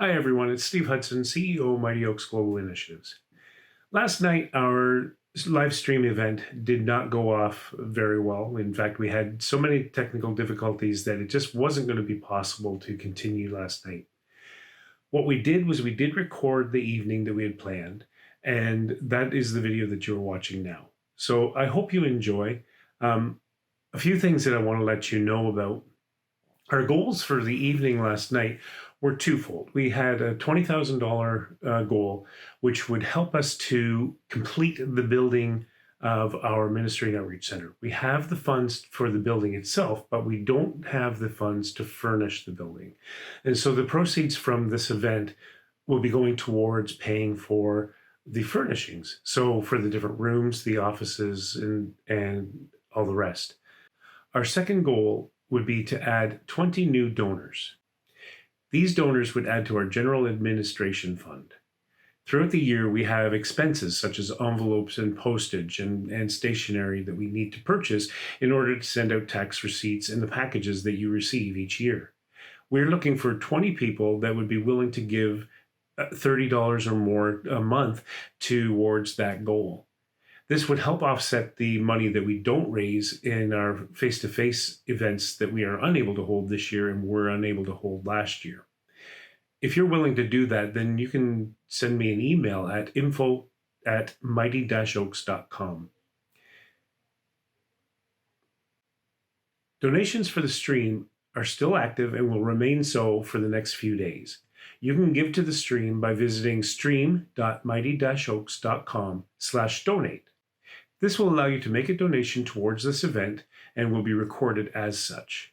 Hi everyone, it's Steve Hudson, CEO of Mighty Oaks Global Initiatives. Last night, our live stream event did not go off very well. In fact, we had so many technical difficulties that it just wasn't going to be possible to continue last night. What we did was we did record the evening that we had planned, and that is the video that you're watching now. So I hope you enjoy. A few things that I want to let you know about. Our goals for the evening last night were twofold. We had a $20,000 goal, which would help us to complete the building of our Ministry and Outreach Center. We have the funds for the building itself, but we don't have the funds to furnish the building. And so the proceeds from this event will be going towards paying for the furnishings. So for the different rooms, the offices, and all the rest. Our second goal would be to add 20 new donors. These donors would add to our general administration fund. Throughout the year, we have expenses such as envelopes and postage and stationery that we need to purchase in order to send out tax receipts and the packages that you receive each year. We're looking for 20 people that would be willing to give $30 or more a month towards that goal. This would help offset the money that we don't raise in our face-to-face events that we are unable to hold this year and were unable to hold last year. If you're willing to do that, then you can send me an email at info@mighty-oaks.com. Donations for the stream are still active and will remain so for the next few days. You can give to the stream by visiting stream.mighty-oaks.com/donate. This will allow you to make a donation towards this event and will be recorded as such.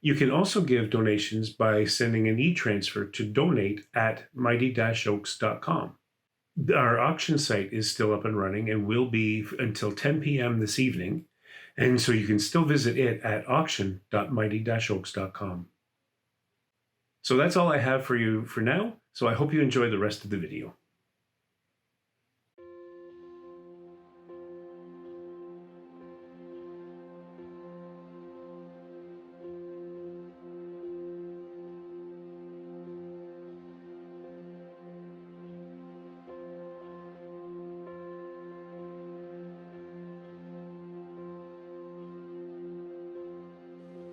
You can also give donations by sending an e-transfer to donate@mighty-oaks.com. Our auction site is still up and running and will be until 10 p.m. this evening, and so you can still visit it at auction.mighty-oaks.com. So that's all I have for you for now, so I hope you enjoy the rest of the video.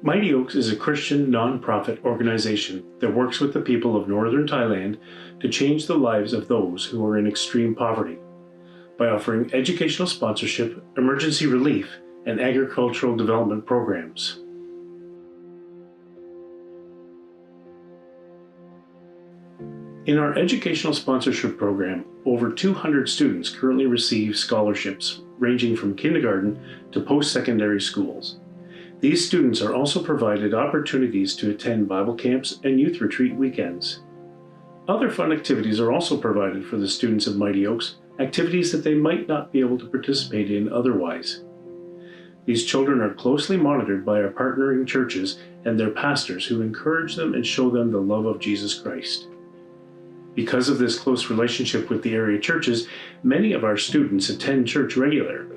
Mighty Oaks is a Christian non-profit organization that works with the people of northern Thailand to change the lives of those who are in extreme poverty by offering educational sponsorship, emergency relief, and agricultural development programs. In our educational sponsorship program, over 200 students currently receive scholarships ranging from kindergarten to post-secondary schools. These students are also provided opportunities to attend Bible camps and youth retreat weekends. Other fun activities are also provided for the students of Mighty Oaks, activities that they might not be able to participate in otherwise. These children are closely monitored by our partnering churches and their pastors who encourage them and show them the love of Jesus Christ. Because of this close relationship with the area churches, many of our students attend church regularly.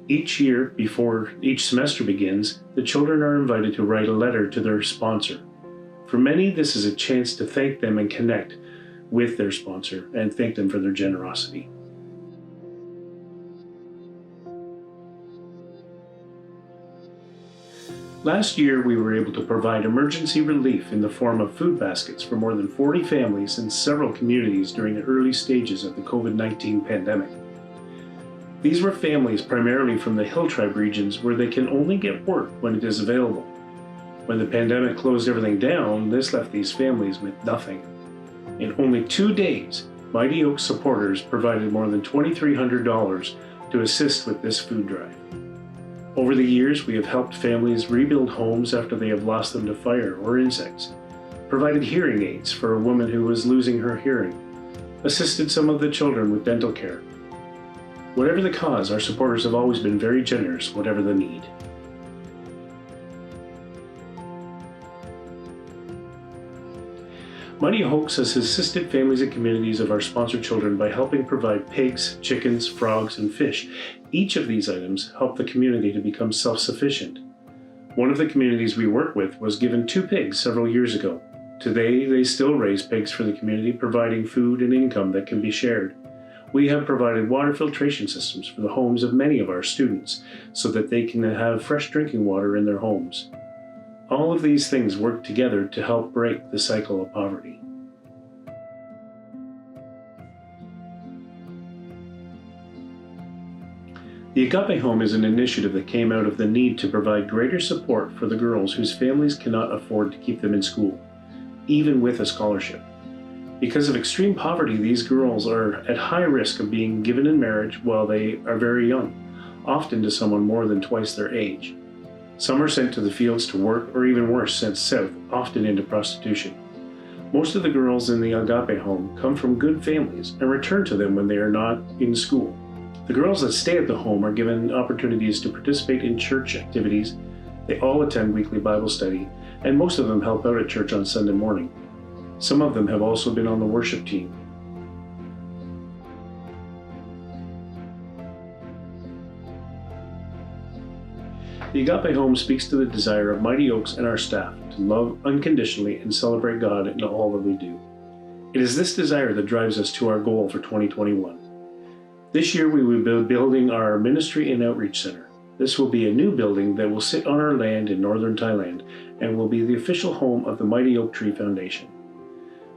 Each year, before each semester begins, the children are invited to write a letter to their sponsor. For many, this is a chance to thank them and connect with their sponsor and thank them for their generosity. Last year, we were able to provide emergency relief in the form of food baskets for more than 40 families in several communities during the early stages of the COVID-19 pandemic. These were families primarily from the Hill Tribe regions where they can only get work when it is available. When the pandemic closed everything down, this left these families with nothing. In only 2 days, Mighty Oaks supporters provided more than $2,300 to assist with this food drive. Over the years, we have helped families rebuild homes after they have lost them to fire or insects, provided hearing aids for a woman who was losing her hearing, assisted some of the children with dental care. Whatever the cause, our supporters have always been very generous, whatever the need. Mighty Oaks has assisted families and communities of our sponsored children by helping provide pigs, chickens, frogs, and fish. Each of these items help the community to become self-sufficient. One of the communities we work with was given 2 pigs several years ago. Today, they still raise pigs for the community, providing food and income that can be shared. We have provided water filtration systems for the homes of many of our students so that they can have fresh drinking water in their homes. All of these things work together to help break the cycle of poverty. The Agape Home is an initiative that came out of the need to provide greater support for the girls whose families cannot afford to keep them in school, even with a scholarship. Because of extreme poverty, these girls are at high risk of being given in marriage while they are very young, often to someone more than twice their age. Some are sent to the fields to work, or even worse, sent south, often into prostitution. Most of the girls in the Agape Home come from good families and return to them when they are not in school. The girls that stay at the home are given opportunities to participate in church activities. They all attend weekly Bible study, and most of them help out at church on Sunday morning. Some of them have also been on the worship team. The Agape Home speaks to the desire of Mighty Oaks and our staff to love unconditionally and celebrate God in all that we do. It is this desire that drives us to our goal for 2021. This year we will be building our Ministry and Outreach Center. This will be a new building that will sit on our land in northern Thailand and will be the official home of the Mighty Oak Tree Foundation.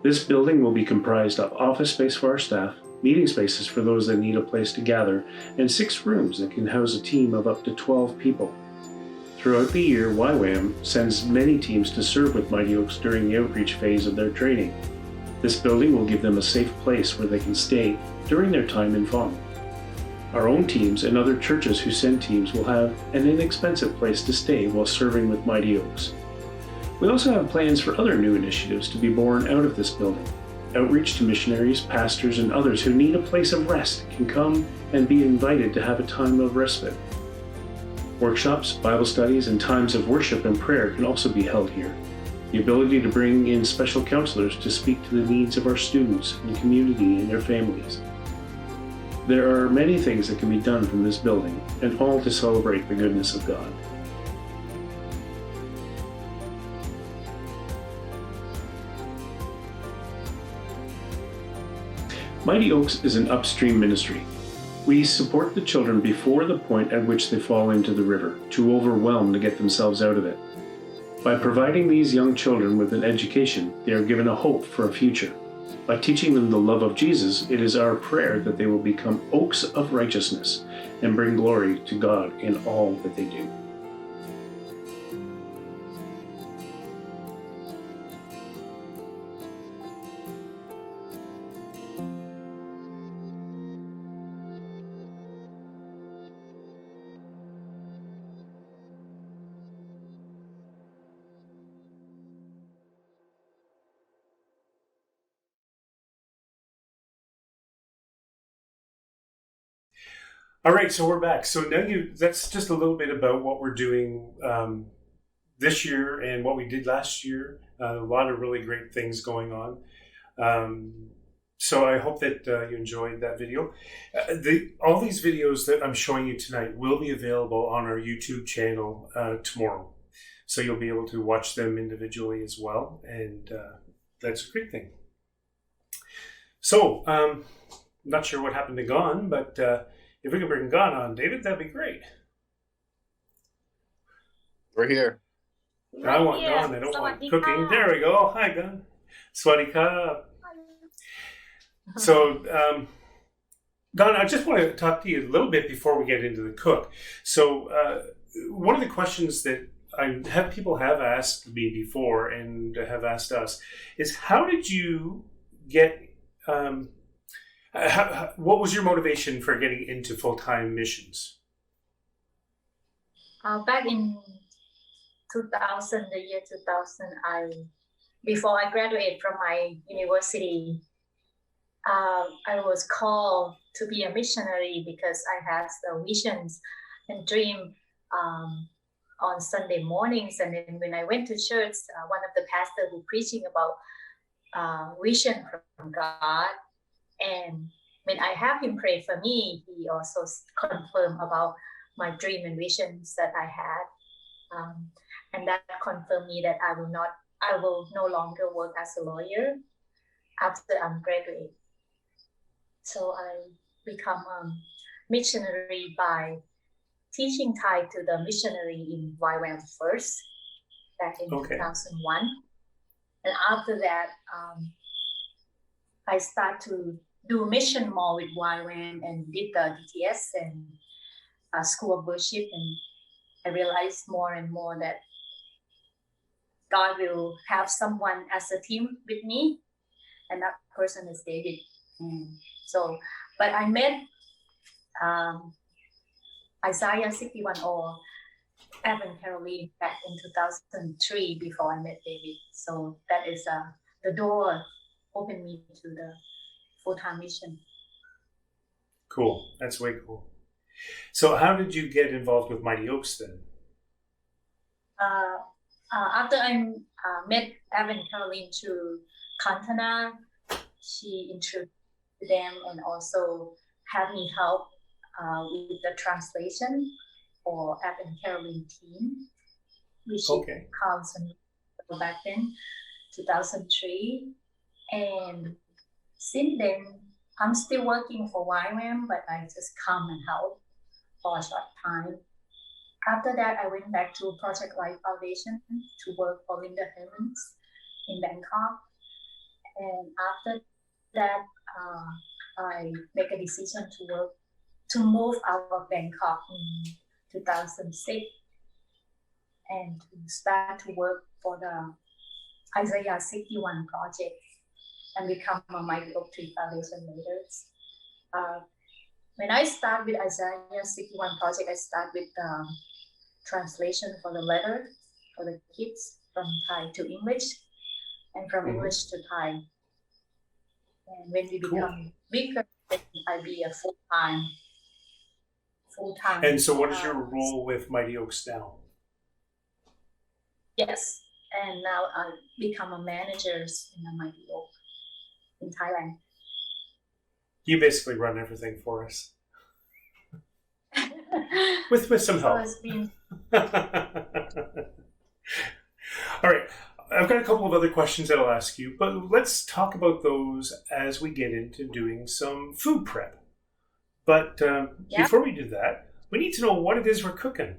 This building will be comprised of office space for our staff, meeting spaces for those that need a place to gather, and 6 rooms that can house a team of up to 12 people. Throughout the year, YWAM sends many teams to serve with Mighty Oaks during the outreach phase of their training. This building will give them a safe place where they can stay during their time in FOM. Our own teams and other churches who send teams will have an inexpensive place to stay while serving with Mighty Oaks. We also have plans for other new initiatives to be born out of this building. Outreach to missionaries, pastors, and others who need a place of rest can come and be invited to have a time of respite. Workshops, Bible studies, and times of worship and prayer can also be held here. The ability to bring in special counselors to speak to the needs of our students and community and their families. There are many things that can be done from this building, and all to celebrate the goodness of God. Mighty Oaks is an upstream ministry. We support the children before the point at which they fall into the river, too overwhelmed to get themselves out of it. By providing these young children with an education, they are given a hope for a future. By teaching them the love of Jesus, it is our prayer that they will become oaks of righteousness and bring glory to God in all that they do. All right, so we're back. So now that's just a little bit about what we're doing this year and what we did last year. A lot of really great things going on. So I hope that you enjoyed that video. All these videos that I'm showing you tonight will be available on our YouTube channel tomorrow. So you'll be able to watch them individually as well. And that's a great thing. So I'm not sure what happened to Gon, but if we could bring Gon on, David, that'd be great. We're here. I want Gon. I don't want cooking. There we go. Hi, Gon. Swadee ka. So, Gon, I just want to talk to you a little bit before we get into the cook. So, one of the questions that people have asked me before and have asked us is, how did you get? What was your motivation for getting into full-time missions? Back in 2000, the year 2000, before I graduated from my university, I was called to be a missionary because I had the visions and dream on Sunday mornings. And then when I went to church, one of the pastors who preaching about vision from God. And when I have him pray for me, he also confirmed about my dream and visions that I had. And that confirmed me that I will not I will no longer work as a lawyer after I'm graduate. So I become a missionary by teaching Thai to the missionary in YWAM first, back in 2001. And after that, I start to do mission more with YWAM and did the DTS and School of Worship. And I realized more and more that God will have someone as a team with me, and that person is David. But I met Isaiah 61 or Evan Caroline back in 2003 before I met David. So that is the door opened me to the full-time mission. Cool. That's way cool. So how did you get involved with Mighty Oaks then? After I met Evan Caroline through Kantana, she introduced them and also had me help with the translation for Evan Caroline team, which comes back then, 2003. And since then, I'm still working for YWAM, but I just come and help for a short time. After that, I went back to Project Life Foundation to work for Linda Hermans in Bangkok. And after that, I make a decision to move out of Bangkok in 2006 and to start to work for the Isaiah 61 project and become a Mighty Oak Tree Foundation leader. When I start with Isaiah 61 project, I start with the translation for the letter for the kids from Thai to English and from English to Thai. And when we become bigger, then I be a full-time. And so what is your role with Mighty Oaks now? Yes, and now I become a manager in the Mighty Oak in Thailand. You basically run everything for us. with some help. So it's been... All right. I've got a couple of other questions that I'll ask you, but let's talk about those as we get into doing some food prep. But before we do that, we need to know what it is we're cooking.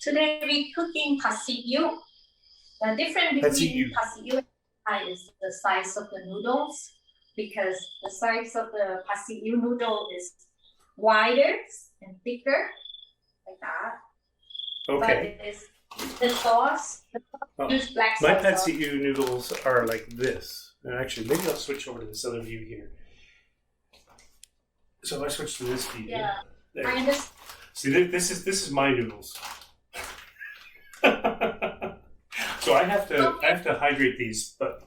Today we're cooking pad see ew. The difference between pad see ew and Thai is the size of the noodles, because the size of the pad see ew noodle is wider and thicker, like that. Okay. But it is the sauce use black sauce. My pad see ew noodles are like this. And actually, maybe I'll switch over to this other view here. So if I switch to this view, there. I understand. See, this is my noodles. So I have to hydrate these, but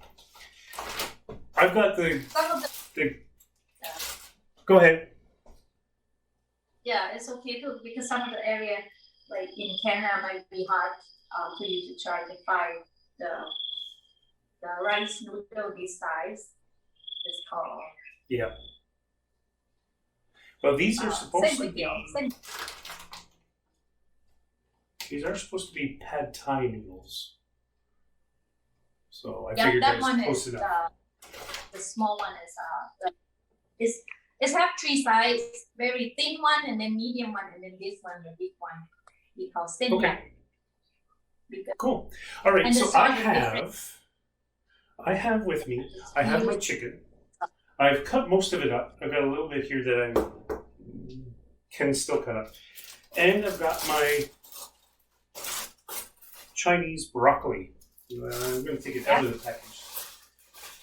I've got the Go ahead. Yeah, it's okay too, because some of the area, like in Canada, might be hard for you to try to find the rice noodle this size. It's called. Yeah. Well, these are supposed to be. These are supposed to be pad Thai noodles. So I figured that that's one close is enough. the small one is it's have three sizes, very thin one, and then medium one, and then this one, the big one, we call thin. Okay. Cool. All right. So I have with me. I have my chicken. I've cut most of it up. I've got a little bit here that I can still cut up, and I've got my Chinese broccoli. I'm going to take it out of the package.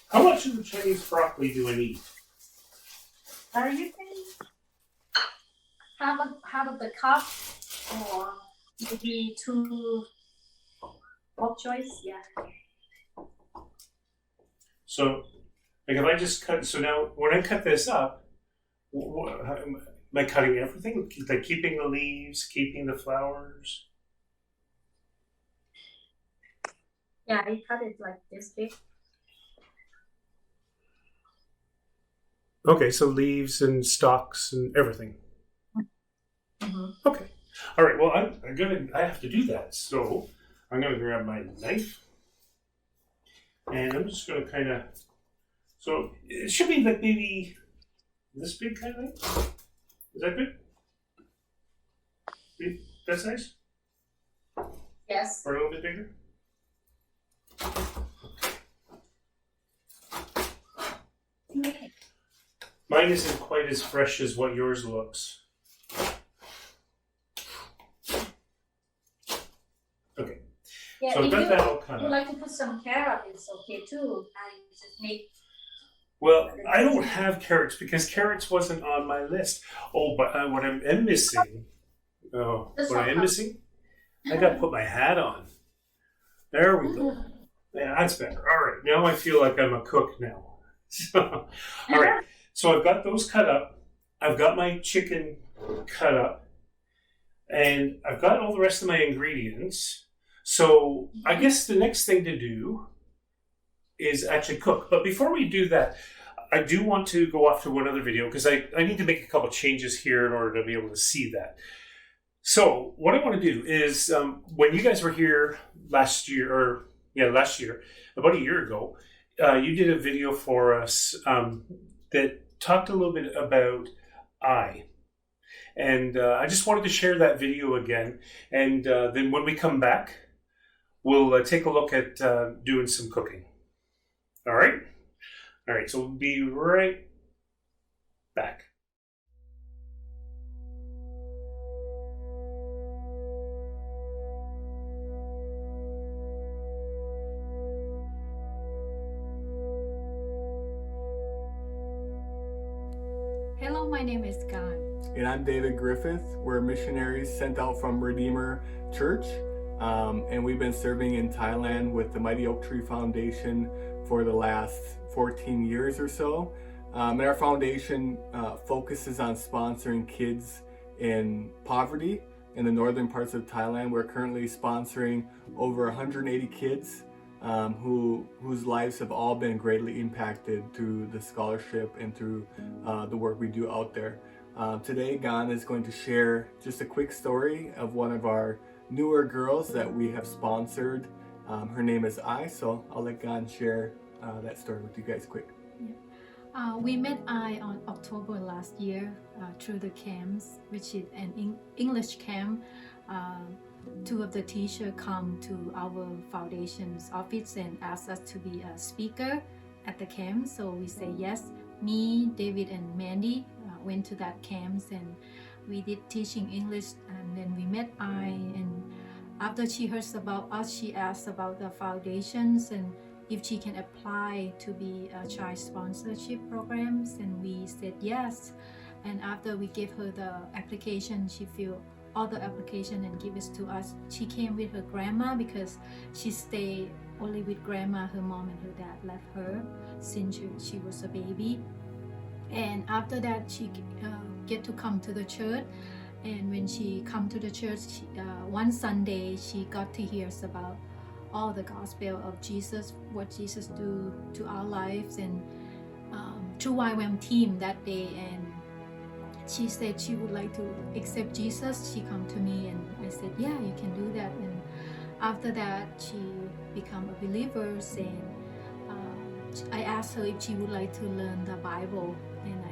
How much of the Chinese broccoli do I need? You can half of the cup, or maybe two. What choice? Yeah. So, like, if I just cut. So now, when I cut this up, am I cutting everything? Like keeping the leaves, keeping the flowers? Yeah, I cut it like this big. Okay, so leaves and stalks and everything. Mm-hmm. Okay. All right. Well, I have to do that. So I'm going to grab my knife. And I'm just going to kind of... So it should be like maybe this big kind of thing. Is that good? That's nice? Yes. Or a little bit bigger? Mine isn't quite as fresh as what yours looks. Okay. Yeah, So I've if got that all cut you up. like to put some carrot, it's okay too. I just make. Well, I don't have carrots because carrots wasn't on my list. Oh, but what I am missing... Oh, This what I am one. missing? I got to put my hat on. There we go. Yeah, that's better. All right, now I feel like I'm a cook now. So, all right, so I've got those cut up. I've got my chicken cut up. And I've got all the rest of my ingredients. So I guess the next thing to do is actually cook. But before we do that, I do want to go off to one other video because I need to make a couple changes here in order to be able to see that. So what I want to do is when you guys were here last year, about a year ago, you did a video for us that talked a little bit about I. And I just wanted to share that video again. And then when we come back, we'll take a look at doing some cooking. All right? All right, so we'll be right back. Hello, my name is Gan. And I'm David Griffith. We're missionaries sent out from Redeemer Church. And we've been serving in Thailand with the Mighty Oak Tree Foundation for the last 14 years or so. And our foundation focuses on sponsoring kids in poverty in the northern parts of Thailand. We're currently sponsoring over 180 kids whose lives have all been greatly impacted through the scholarship and through the work we do out there. Today, Gan is going to share just a quick story of one of our newer girls that we have sponsored. Her name is I, so I'll let Gan share that story with you guys quick. We met I on October last year through the camps, which is an English camp. Two of the teachers come to our foundation's office and ask us to be a speaker at the camp. So we say yes. Me, David, and Mandy went to that camp and we did teaching English. And then we met I, and after she heard about us, she asked about the foundations and if she can apply to be a child sponsorship programs, and we said yes. And after we gave her the application, she filled all the application and give it to us. She came with her grandma because she stayed only with grandma. Her mom and her dad left her since she was a baby. And after that, she get to come to the church. And when she come to the church, one Sunday, she got to hear about all the gospel of Jesus, what Jesus do to our lives, and through YWAM team that day. And she said she would like to accept Jesus. She come to me and I said, yeah, you can do that. And after that, she become a believer. And I asked her if she would like to learn the Bible, and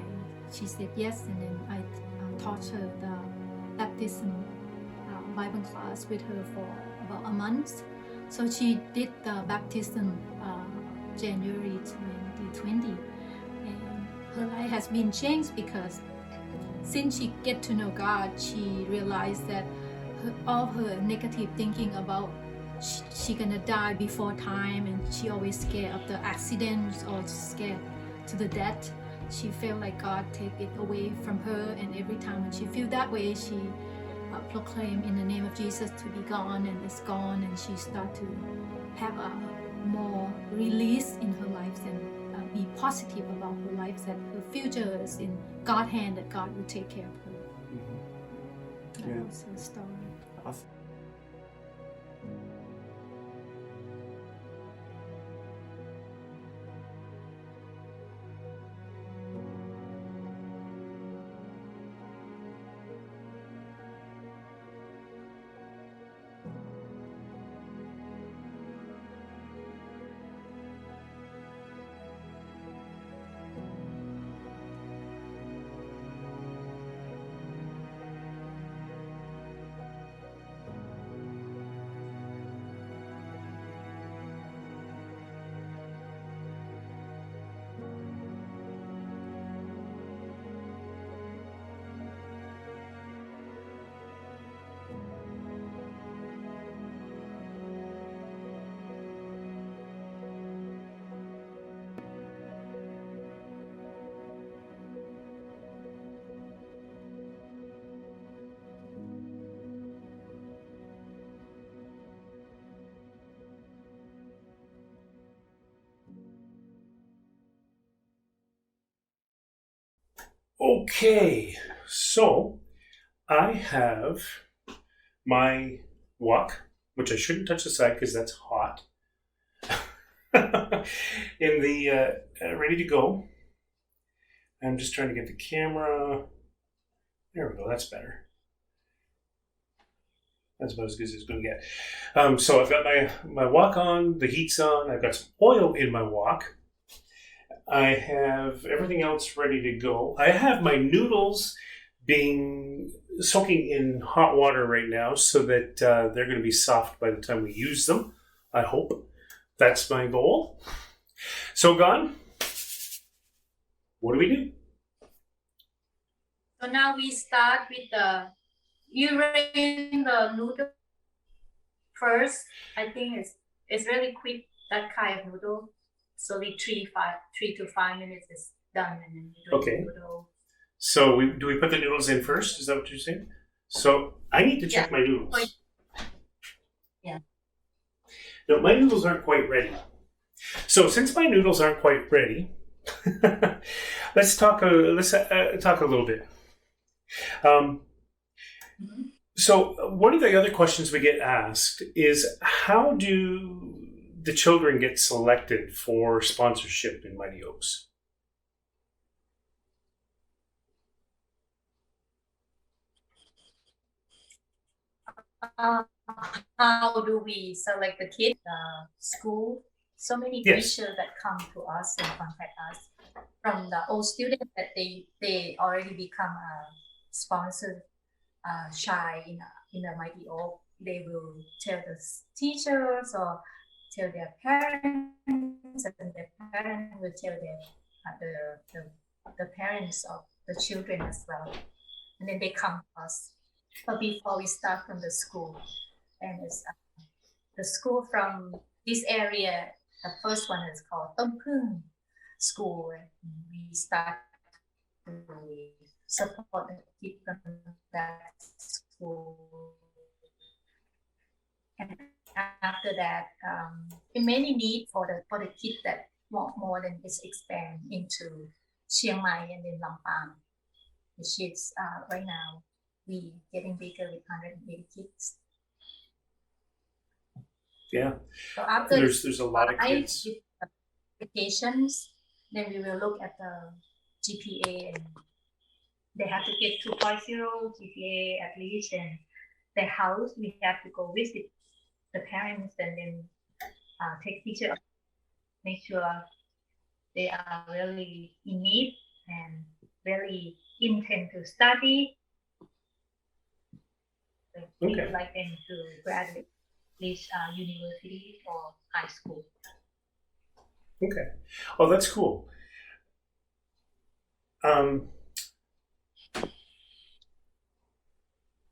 she said yes. And then I taught her the baptism Bible class with her for about a month. So she did the baptism January 2020, and her life has been changed because since she get to know God, she realized that all her negative thinking about she gonna die before time, and she always scared of the accidents or scared to the death. She felt like God take it away from her, and every time when she feel that way, she proclaim in the name of Jesus to be gone, and it's gone. And she start to have a more release in her life and be positive about her life, that her future is in God's hand, that God will take care of her. Mm-hmm. That was her story. Awesome. Okay, so I have my wok, which I shouldn't touch the side because that's hot, in the ready to go. I'm just trying to get the camera. There we go. That's better. That's about as good as it's going to get. So I've got my wok on. The heat's on. I've got some oil in my wok. I have everything else ready to go. I have my noodles being soaking in hot water right now so that they're going to be soft by the time we use them. I hope. That's my goal. So, Gon, what do we do? So now we start with you rain the noodle first. I think it's really quick, that kind of noodle. So we 3 to 5 minutes is done, and then you Okay. the noodle. So do we put the noodles in first? Is that what you're saying? So I need to check my noodles. Yeah. No, my noodles aren't quite ready. So since my noodles aren't quite ready, let's talk a little bit. So one of the other questions we get asked is, how do the children get selected for sponsorship in Mighty Oaks? How do we select the kids? School. So many Yes. teachers that come to us and contact us from the old students that they already become a sponsored shy in a Mighty Oak. They will tell the teachers or tell their parents, and their parents will tell the parents of the children as well, and then they come to us. But before we start from the school, and it's the school from this area. The first one is called Tom Pung School. We start to support the kids from that school, and after that, many need for the kids that want more than this expand into Chiang Mai and then Lampang, which is right now we getting bigger with 180 kids. Yeah. So after There's a lot of kids. Applications, then we will look at the GPA, and they have to get 2.0 GPA at least, and the house we have to go visit the parents and then take pictures, make sure they are really in need and really intend to study. We would like them to graduate this university or high school. Okay. Oh, that's cool.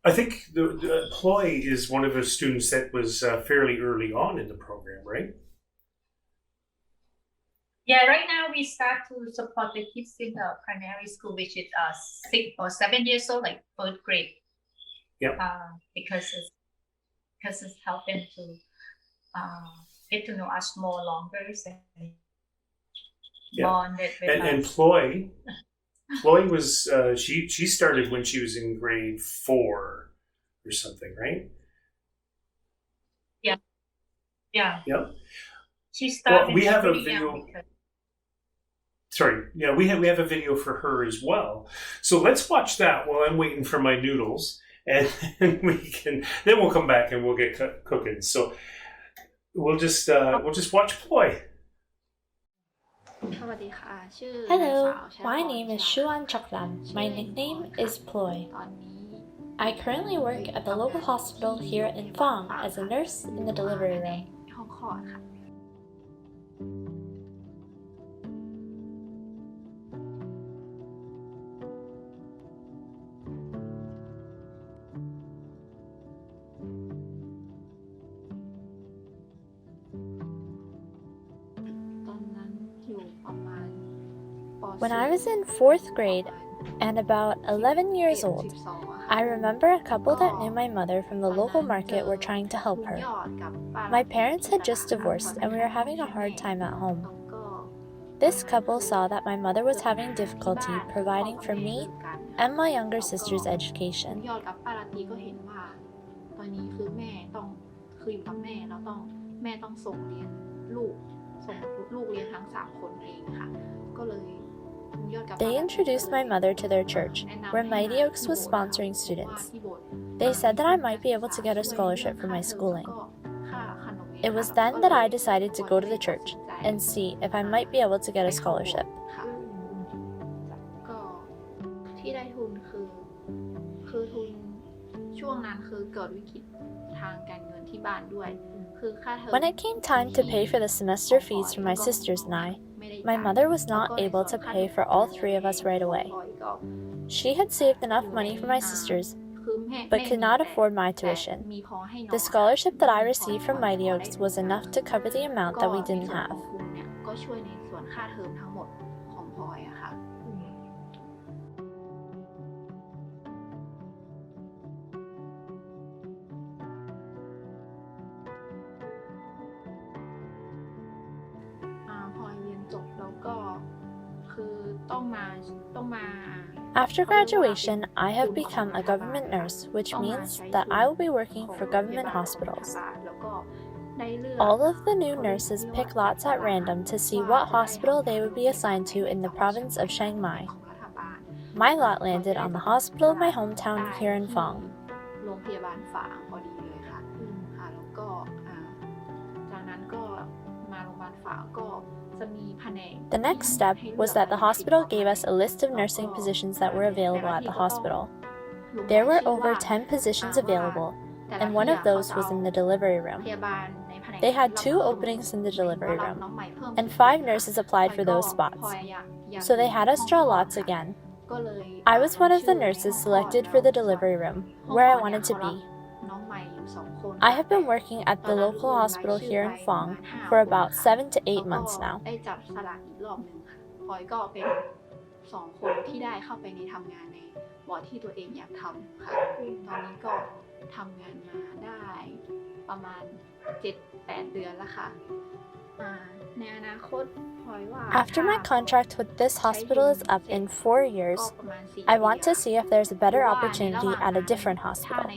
I think the Ploy is one of the students that was fairly early on in the program, right? Yeah, right now we start to support the kids in the primary school, which is 6 or 7 years old, like 3rd grade. Yep. Because it's help them to get to know us more longer and bonded with us. And Ploy was she started when she was in grade 4 or something, right? Yeah. Yep. She started. Well, we have a video. Sorry, yeah, we have a video for her as well. So let's watch that while I'm waiting for my noodles, and then we'll come back and we'll get cooking. So we'll just watch Ploy. Hello, my name is Shuan Chaklam. My nickname is Ploy. I currently work at the local hospital here in Phang as a nurse in the delivery room. When I was in 4th grade and about 11 years old, I remember a couple that knew my mother from the local market were trying to help her. My parents had just divorced and we were having a hard time at home. This couple saw that my mother was having difficulty providing for me and my younger sister's คุ education. ณยอดกับป้าราตรีก็เห็นว่าตอนนี้คือแม่ต้องคืออยู่กับแม่แล้วแม่ต้องส่งลูกเรียนทั้ง3คนเองค่ะก็เลยคุณยอดกับ They introduced my mother to their church, where Mighty Oaks was sponsoring students. They said that I might be able to get a scholarship for my schooling. It was then that I decided to go to the church and see if I might be able to get a scholarship. ก็ที่ได้ทุนคือทุนช่วงนั้นคือเกิดวิกฤตทางการเงินที่บ้านด้วยคือค่าเทอม When it came time to pay for the semester fees for my sisters and I, my mother was not able to pay for all 3 of us right away. She had saved enough money for my sisters, but could not afford my tuition. The scholarship that I received from Mighty Oaks was enough to cover the amount that we didn't have. ก็ช่วยในส่วนค่าเทอมทั้งหมดของพลอยอะค่ะ พลอยเรียนจบแล้วก็คือต้องมา After graduation, I have become a government nurse, which means that I will be working for government hospitals. แล้วก็ได้เลือก All of the new nurses pick lots at random to see what hospital they would be assigned to in the province of Chiang Mai. ของรัฐบาล My lot landed on the hospital of my hometown here in Phong. โรงพยาบาลฝางพอดีเลยค่ะแล้วก็จากนั้นก็มาโรงพยาบาลฝางก็จะมีแผนก The next step was that the hospital gave us a list of nursing positions that were available at the hospital. There were over 10 positions available, and one of those was in the delivery room. พยาบาลในแผนก They had 2 openings in the delivery room, and 5 nurses applied for those spots, so they had us draw lots again. I was one of the nurses selected for the delivery room, where I wanted to be. I have been working at the local hospital here in Phong for about 7 to 8 months now. ได้จับสลากอีกรอบหนึ่งค่ะพลอยก็เป็น2 คนที่ได้เข้าไปในทำงานในวอร์ดที่ตัวเองอยากทำค่ะตอนนี้ก็ทำงานมาได้ประมาณ 7-8 เดือนแล้วค่ะในอนาคตพลอยว่า After my contract with this hospital is up in 4 years, I want to see if there's a better opportunity at a different hospital,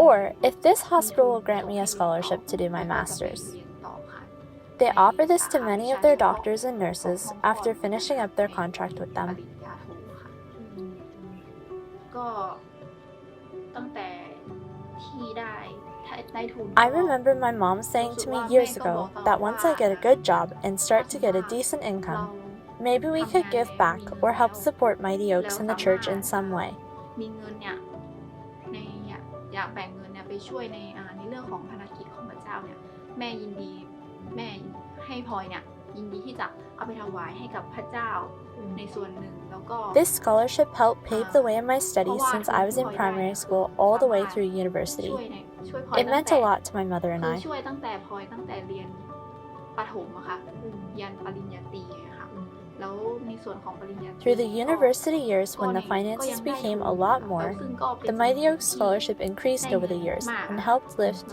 or if this hospital will grant me a scholarship to do my master's. They offer this to many of their doctors and nurses after finishing up their contract with them. ก็ตั้งแต่ที่ได้ทุน I remember my mom saying to me years ago that once I get a good job and start to get a decent income, maybe we could give back or help support Mighty Oaks and the church in some way. มีเงินเนี่ยอยากแบ่งเงินเนี่ยไปช่วยในเรื่องของภารกิจของพระเจ้าเนี่ยแม่ให้พลอยเนี่ยยินดีที่จะเอาไปถวายให้กับพระเจ้าในส่วนหนึ่งแล้วก็ This scholarship helped pave the way in my studies since I was in primary school all the way through university. It meant a lot to my mother and คือ I. ช่วยตั้งแต่เรียนประถมอะค่ะยันปริญญาตรีอะค่ะแล้วในส่วนของปริญญาตรี Through the university years, when the finances became a lot more, the Mighty Oaks scholarship increased over the years and helped lift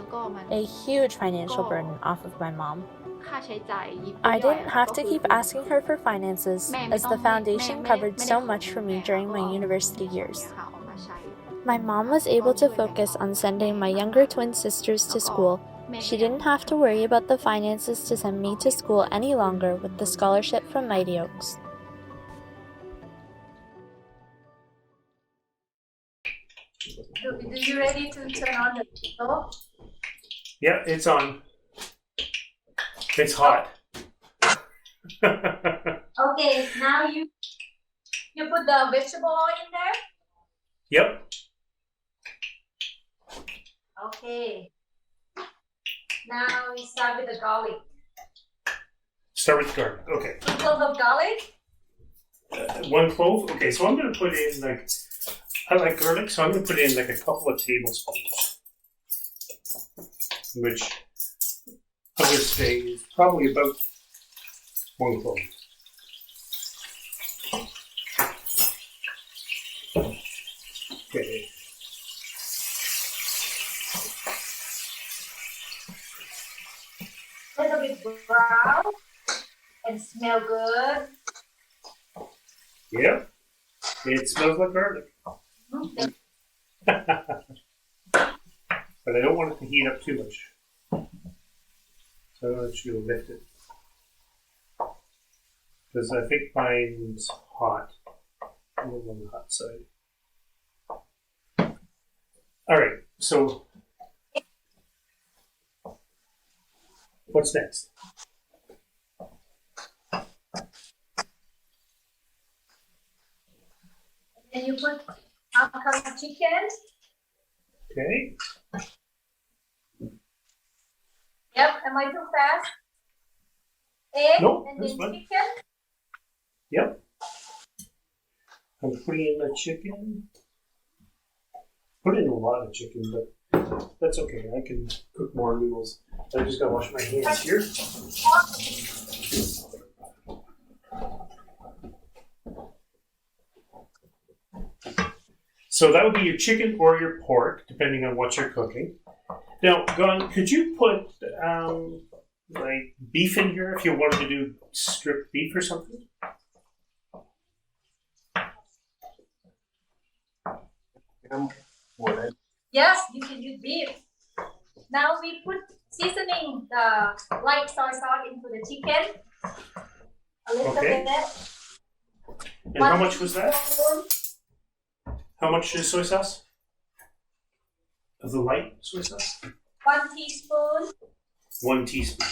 a huge financial burden off of my mom. ค่าใช้จ่าย I didn't have to keep asking her for finances, as the foundation covered so much for me during my university years. My mom was able to focus on sending my younger twin sisters to school. She didn't have to worry about the finances to send me to school any longer with the scholarship from Mighty Oaks. Do you ready to turn on the stove? Yep, it's on. It's hot. Okay, now you put the vegetable oil in there. Yep. Okay. Now we start with the garlic. Start with garlic. Okay. 1 clove of garlic. 1 clove. Okay, so I'm going to put in I like garlic, so I'm going to put in a couple of tablespoons, which I would say is probably about 1 clove. Okay. A little bit brown. and smell good. Yep. It smells like garlic. Mhm. But I don't want it to heat up too much. So I'm actually going to lift it. Because I think mine's hot. A little on the hot side. Alright, so what's next? And you put half a cup of chicken. Okay. Yep, am I too fast? Egg Nope, and that's then fine. chicken. Yep. I'm putting in the chicken. Put in a lot of chicken, but that's okay. I can cook more noodles. I just gotta wash my hands here. So that would be your chicken or your pork, depending on what you're cooking. Now, Gon, could you put like beef in here if you wanted to do strip beef or something? Yes, you can use beef. Now we put seasoning the light soy sauce into the chicken. A little Okay. bit. And how much was that? Teaspoon. How much is soy sauce? Of the light soy sauce? 1 teaspoon. 1 teaspoon.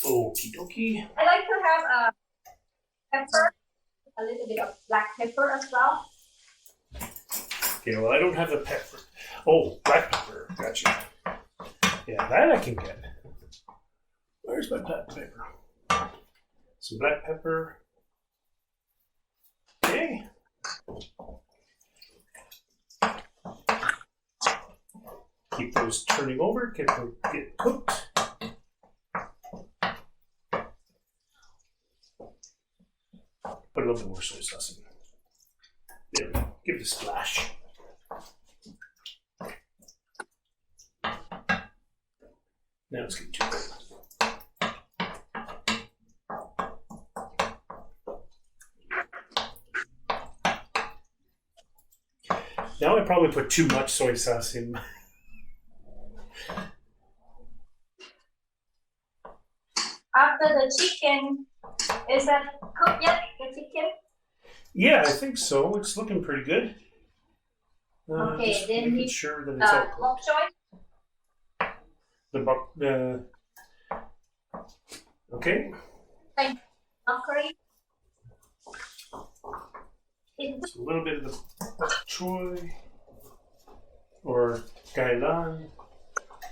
Okie dokie. I like to have a pepper, a little bit of black pepper as well. Okay, well, I don't have the pepper. Oh, black pepper. Gotcha. Yeah, that I can get. Where's my black pepper? Some black pepper. Okay. Keep those turning over. Get cooked. Put a little bit more soy sauce in. There we go. Give it a splash. Now let's get to it. Now I probably put too much soy sauce in. After the chicken, is that cooked yet? The chicken? Yeah, I think so. It's looking pretty good. Okay, just then making we- sure that it's all cooked. Bok choy. Okay. Broccoli. So a little bit of the bok choy, or gailan,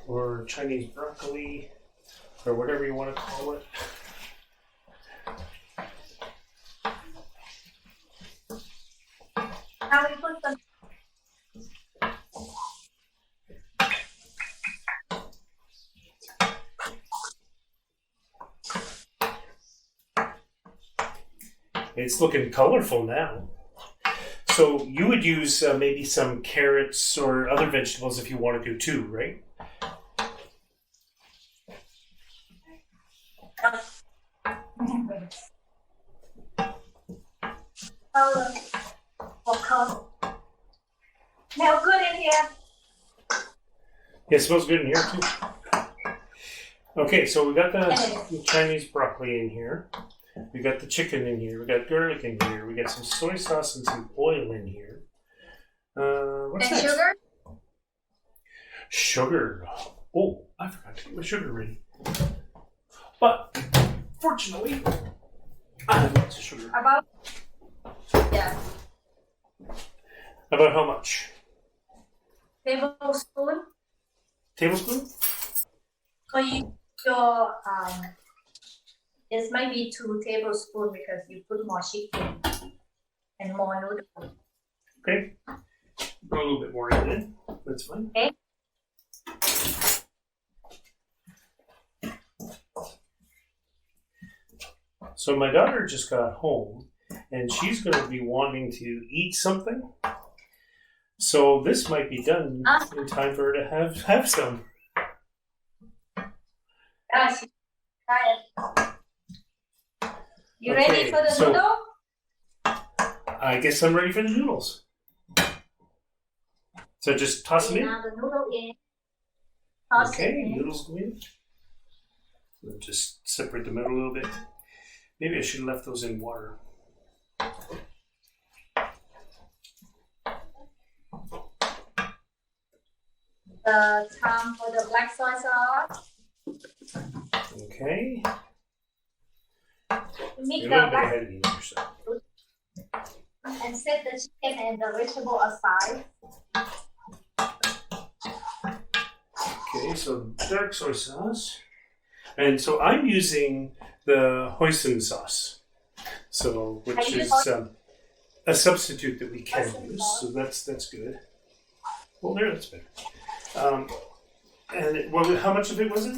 or Chinese broccoli, or whatever you want to call it. Now we put some. It's looking colorful now. So you would use maybe some carrots or other vegetables if you wanted to too, right? Smell good in here. Yeah, it smells good in here too. Okay, so we got the Chinese broccoli in here. We got the chicken in here. We got garlic in here. We got some soy sauce and some oil in here. What's And next? sugar? Sugar. Oh, I forgot to get my sugar ready. But fortunately, I have lots of sugar. About? Yeah. About how much? Tablespoon. Tablespoon? So your this might be 2 tablespoons because you put more chicken and more noodles. Okay. Put a little bit more in then. That's fine. Okay. So my daughter just got home and she's going to be wanting to eat something. So this might be done in time for her to have some. She try it. You ready for the noodle? I guess I'm ready for the noodles. So just toss them in? Now the noodle in. Toss it in. Noodles go in. We'll just separate the middle a little bit. Maybe I should have left those in water. The time for the black soy sauce. Okay. Mix You're the a little bit black ahead of me there, so. and set the chicken and the vegetable aside. Okay, so dark soy sauce. And so I'm using the hoisin sauce. So, which is a substitute that we can use. So that's good. Well, there, that's better. And how much of it was it?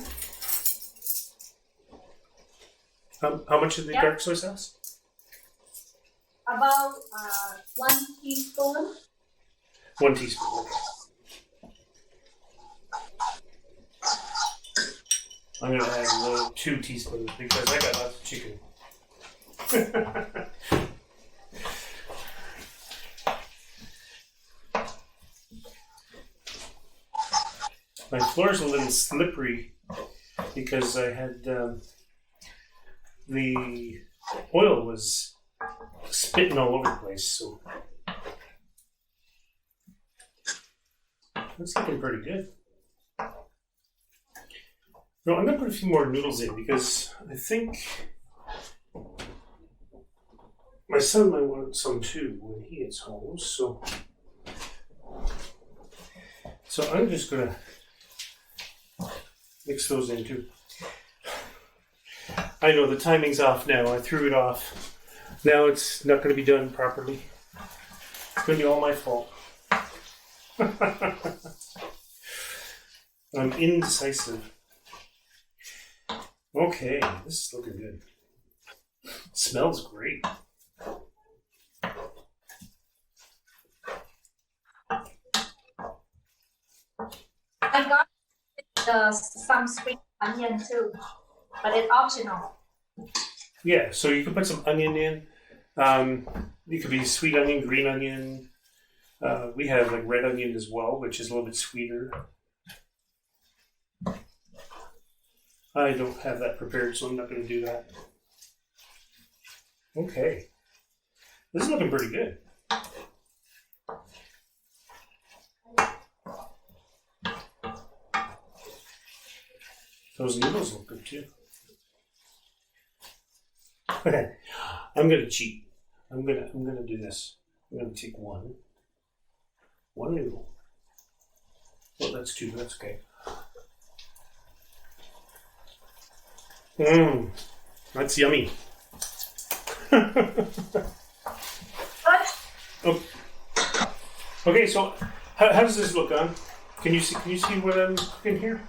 How much of the dark soy sauce? About 1 teaspoon. 1 teaspoon. Okay. I'm gonna add a little 2 teaspoons because I got lots of chicken. My floor's a little slippery because I had the oil was spitting all over the place, so that's looking pretty good. No, I'm gonna put a few more noodles in because I think my son might want some too when he gets home. So I'm just gonna mix those in too. I know the timing's off now. I threw it off. Now it's not going to be done properly. It's going to be all my fault. I'm indecisive. Okay, this is looking good. Smells great. I got some sweet onion too, but it's optional. Yeah, so you can put some onion in. It could be sweet onion, green onion. We have like red onion as well, which is a little bit sweeter. I don't have that prepared, so I'm not going to do that. Okay. This is looking pretty good. Those noodles look good too. I'm gonna cheat. I'm gonna do this. I'm gonna take one noodle. Well, that's 2, but that's okay. That's yummy. Oh. Okay, so how does this look on? Can you see what I'm cooking here?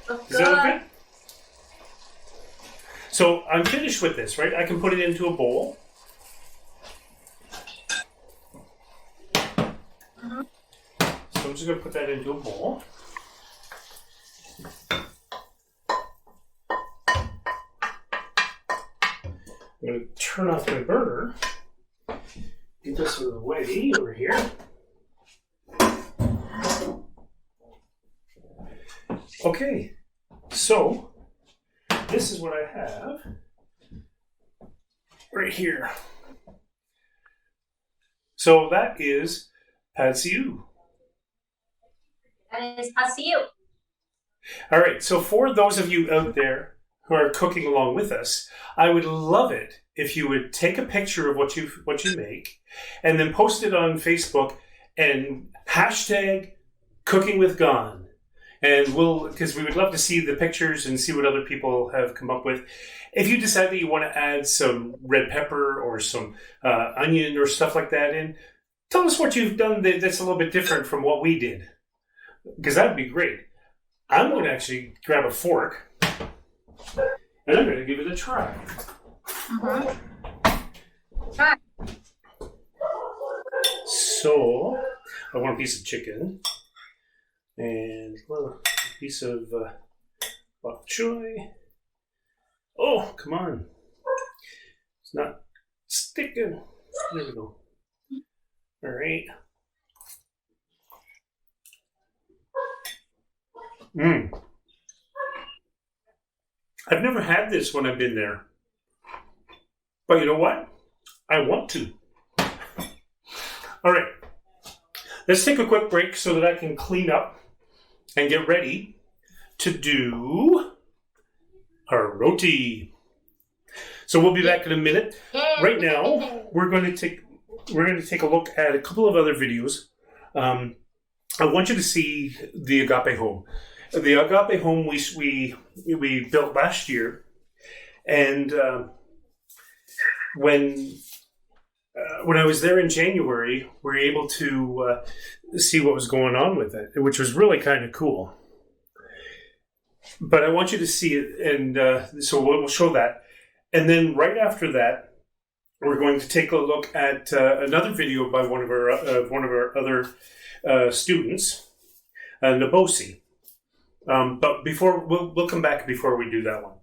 Does that look good? So I'm finished with this, right? I can put it into a bowl. So I'm just going to put that into a bowl. I'm going to turn off my burner. Get this out of the way over here. Okay, so this is what I have right here. So that is pad see ew. That is pad see ew. All right, so for those of you out there who are cooking along with us, I would love it if you would take a picture of what you make and then post it on Facebook and hashtag cooking with Gone. And because we would love to see the pictures and see what other people have come up with. If you decide that you want to add some red pepper or some onion or stuff like that in, tell us what you've done that's a little bit different from what we did. Because that would be great. I'm going to actually grab a fork and I'm going to give it a try. Try. So, I want a piece of chicken. And a piece of bok choy. Oh, come on. It's not sticking. There we go. All right. I've never had this when I've been there. But you know what? I want to. All right. Let's take a quick break so that I can clean up and get ready to do our roti. So we'll be back in a minute. Right now, we're going to take a look at a couple of other videos. I want you to see the Agape Home. The Agape Home we built last year, and when I was there in January, we were able to see what was going on with it, which was really kind of cool. But I want you to see it, and so we'll show that. And then right after that, we're going to take a look at another video by one of our other students, Nabosi. But before we'll come back before we do that one.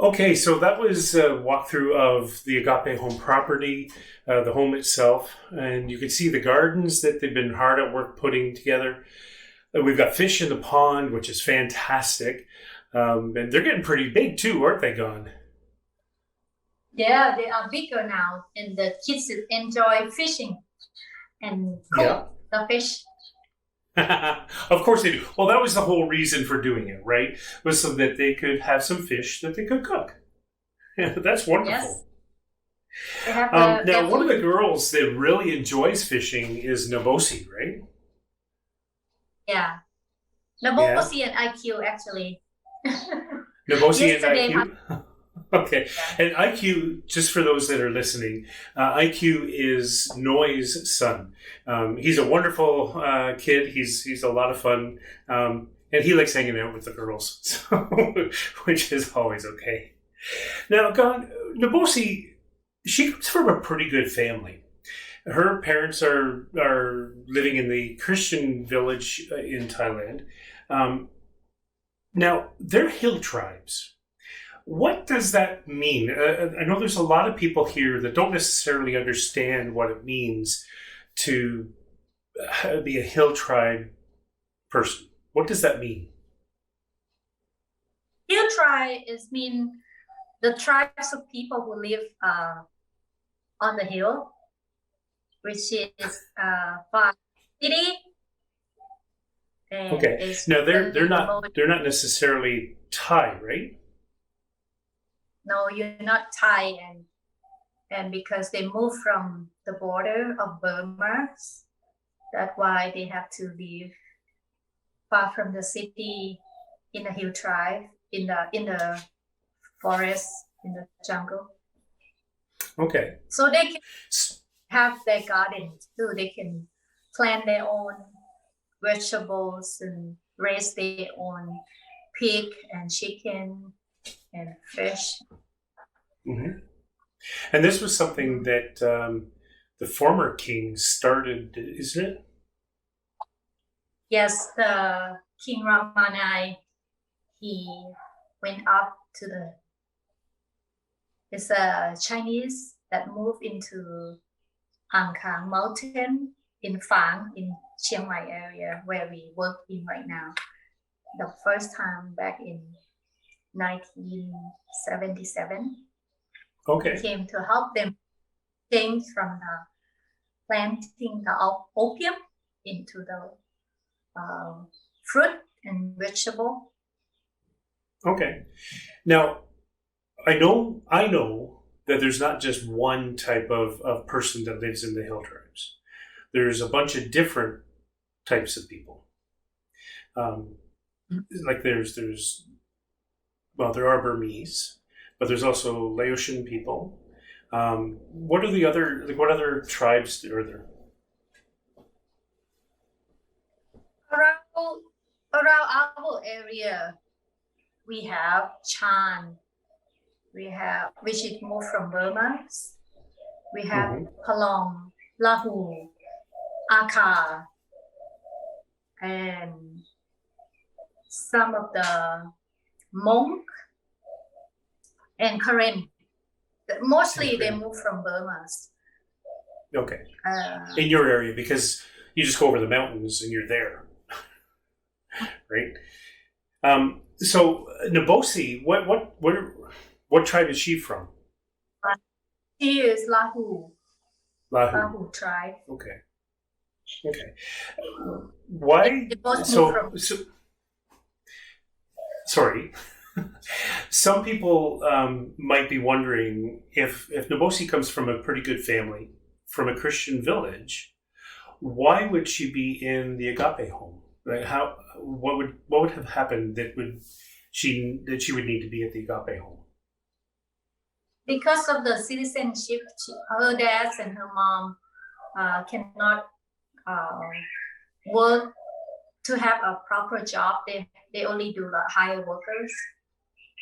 Okay, so that was a walkthrough of the Agape Home property, the home itself, and you can see the gardens that they've been hard at work putting together. We've got fish in the pond, which is fantastic, and they're getting pretty big too, aren't they, Gon? Yeah, they are bigger now, and the kids enjoy fishing and cook the fish. Of course they do. Well, that was the whole reason for doing it, right? Was so that they could have some fish that they could cook. That's wonderful. Yes. They have now, one of the girls that really enjoys fishing is Nobosi, right? Yeah. Nobosi and IQ, actually. Nobosi and Yesterday, IQ? Okay. And IQ, just for those that are listening, IQ is Noi's son. He's a wonderful kid. He's a lot of fun. And he likes hanging out with the girls, so, which is always okay. Now, Nobosi, she comes from a pretty good family. Her parents are living in the Christian village in Thailand. Now, they're hill tribes. What does that mean? I know there's a lot of people here that don't necessarily understand what it means to be a hill tribe person. What does that mean? Hill tribe mean the tribes of people who live on the hill, which is far city. Okay. Now they're not necessarily Thai, right? No, you're not Thai, and because they moved from the border of Burma, that's why they have to live far from the city, in the hill tribe, in the forest, in the jungle. Okay. So they can have their gardens too. They can plant their own vegetables and raise their own pig and chicken and fish. Mm-hmm. And this was something that the former king started, isn't it? Yes, the King Ramanai, he went up to it's a Chinese that moved into Angkang Mountain in Phang, in Chiang Mai area, where we work in right now. The first time back in 1977. Okay. He came to help them change from the planting the opium into the fruit and vegetable. Okay. Now, I know that there's not just one type of person that lives in the hill tribes. There's a bunch of different types of people. Like there are Burmese, but there's also Laotian people. What other tribes are there? Around our area, we have Chan. Which is moved from Burma. We have Palong, Lahu, Aka, and some of the Hmong and Karen. Mostly they move from Burma. Okay. In your area, because you just go over the mountains and you're there, right? So Nobosi, what tribe is she from? She is Lahu. Lahu. Lahu tribe. Okay. Why? So sorry. Some people might be wondering if Nobosi comes from a pretty good family, from a Christian village, why would she be in the Agape Home? Like what would have happened that she would need to be at the Agape Home? Because of the citizenship, her dad and her mom cannot work to have a proper job. They only do the hire workers.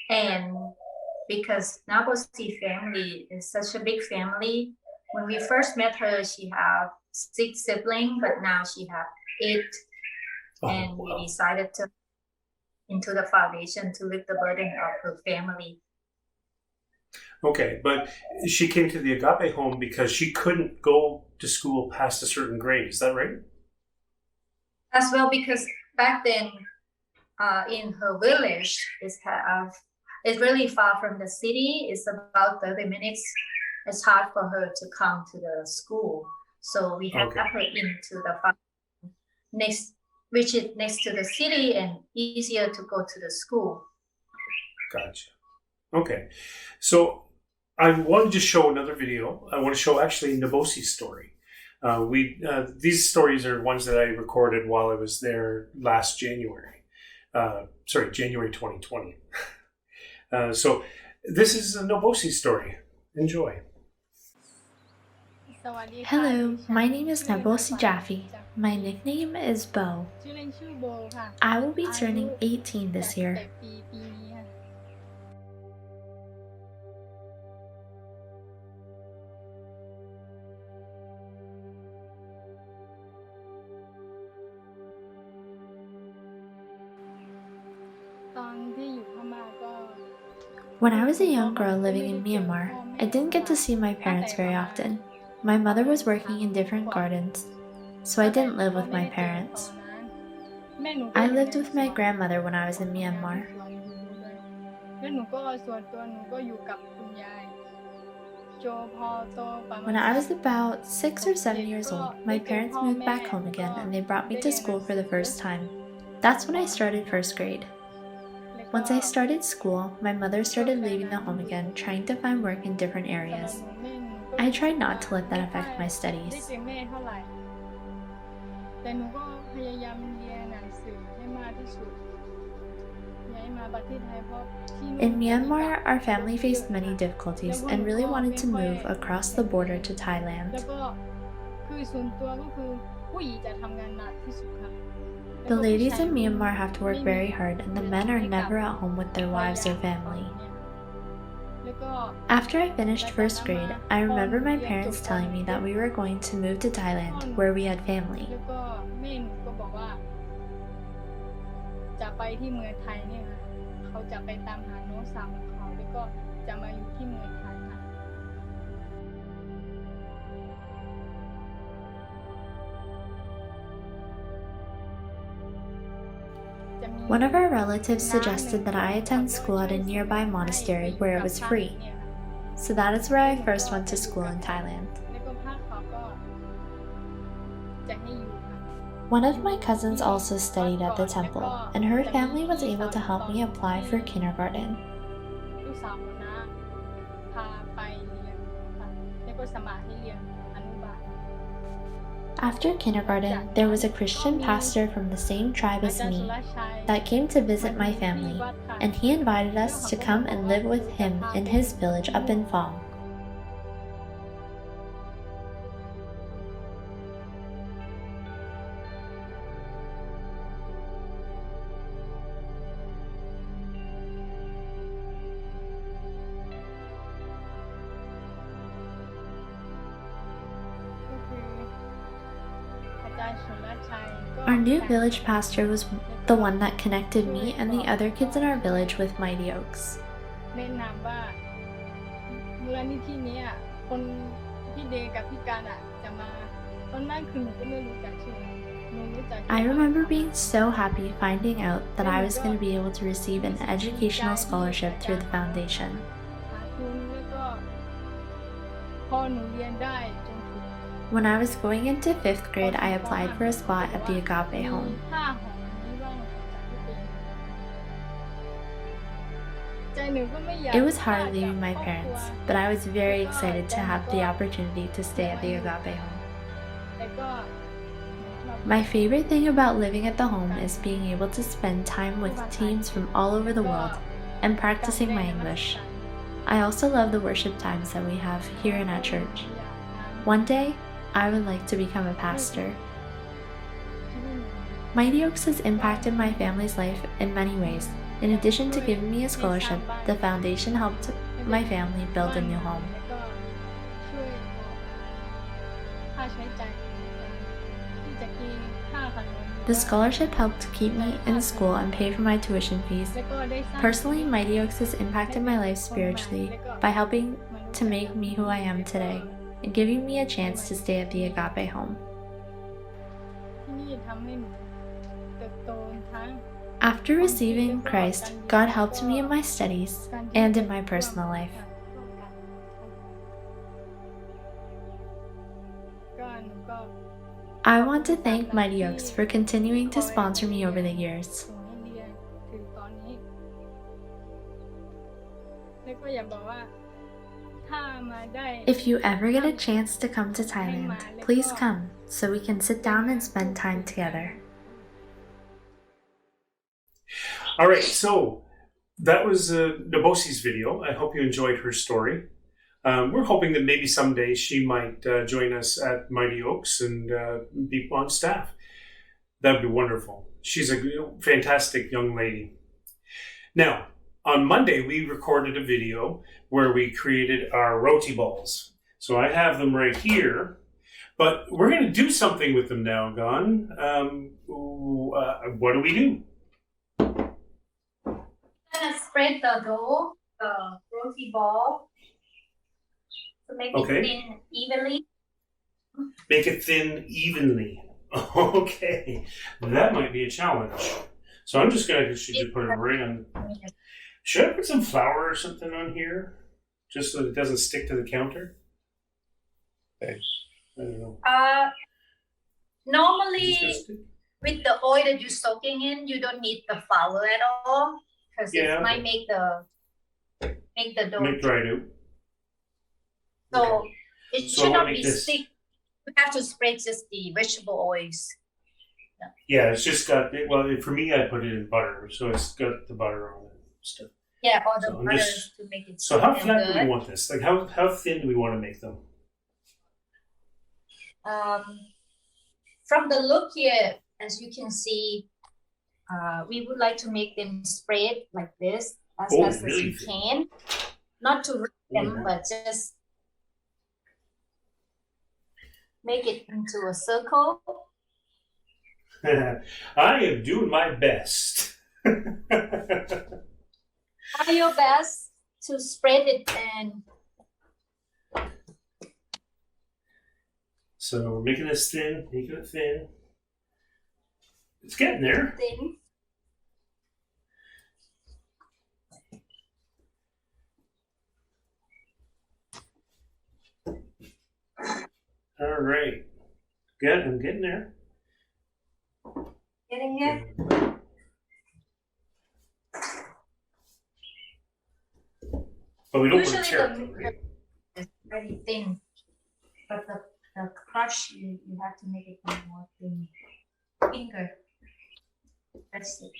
And because Nobosi family is such a big family, when we first met her, she had 6 siblings, but now she has 8. And we decided to into the foundation to lift the burden of her family. Okay, but she came to the Agape Home because she couldn't go to school past a certain grade. Is that right? As well, because back then, in her village, it's really far from the city. It's about 30 minutes. It's hard for her to come to the school, so we have Okay. her into the farm which is next to the city and easier to go to the school. Gotcha. Okay, so I wanted to show another video. I want to show actually Nabosi's story. These stories are ones that I recorded while I was there last January. January 2020. So this is a Nobosi story. Enjoy. Hello, my name is Nabosi Jaffe. My nickname is Bo. I will be turning 18 this year. When I was a young girl living in Myanmar, I didn't get to see my parents very often. My mother was working in different gardens, so I didn't live with my parents. I lived with my grandmother when I was in Myanmar. When I was about 6 or 7 years old, my parents moved back home again and they brought me to school for the first time. That's when I started first grade. Once I started school, my mother started leaving the home again, trying to find work in different areas. I tried not to let that affect my studies. In Myanmar, our family faced many difficulties and really wanted to move across the border to Thailand. The ladies in Myanmar have to work very hard and the men are never at home with their wives or family. After I finished first grade, I remember my parents telling me that we were going to move to Thailand, where we had family. One of our relatives suggested that I attend school at a nearby monastery where it was free. So that is where I first went to school in Thailand. One of my cousins also studied at the temple, and her family was able to help me apply for kindergarten. After kindergarten, there was a Christian pastor from the same tribe as me that came to visit my family, and he invited us to come and live with him in his village up in Phong. Our new village pastor was the one that connected me and the other kids in our village with Mighty Oaks. I remember being so happy finding out that I was going to be able to receive an educational scholarship through the foundation. When I was going into 5th grade, I applied for a spot at the Agape Home. It was hard leaving my parents, but I was very excited to have the opportunity to stay at the Agape Home. My favorite thing about living at the home is being able to spend time with teens from all over the world and practicing my English. I also love the worship times that we have here in our church. One day, I would like to become a pastor. Mighty Oaks has impacted my family's life in many ways. In addition to giving me a scholarship, the foundation helped my family build a new home. The scholarship helped keep me in school and pay for my tuition fees. Personally, Mighty Oaks has impacted my life spiritually by helping to make me who I am today and giving me a chance to stay at the Agape Home. After receiving Christ, God helped me in my studies and in my personal life. I want to thank Mighty Oaks for continuing to sponsor me over the years. If you ever get a chance to come to Thailand, please come so we can sit down and spend time together. All right, so that was Nabosi's video. I hope you enjoyed her story. We're hoping that maybe someday she might join us at Mighty Oaks and be on staff. That would be wonderful. She's a fantastic young lady. Now, on Monday, we recorded a video where we created our roti balls. So I have them right here, but we're going to do something with them now, Gon. What do we do? I'm gonna spread the dough, the roti ball, to make it thin evenly. Make it thin evenly. Okay, that might be a challenge. So I'm just gonna should put it right on. Should I put some flour or something on here, just so it doesn't stick to the counter? I don't know. Normally, with the oil that you're soaking in, you don't need the flour at all, because it might make the dough. Make dry dough. So Okay. it So should I'll not make be this. stick. You have to spread just the vegetable oils. Yeah, it's just got. Well, for me, I put it in butter, so it's got the butter on it and stuff. Yeah, or the So I'm butter just- to make it. So how soft and flat do we good. want this? Like how thin do we want to make them? From the look here, as you can see, we would like to make them spread like this as Oh, fast as really you thin. can. Not to rip them, Mhm. but just make it into a circle. I am doing my best. Try your best to spread it and So we're making this thin, making it thin. It's getting there. thin. All right. Good, I'm getting there. Getting it? But we don't want Usually to tear it. the is very thin, but the crush you have to make it more thin. Finger. That's it.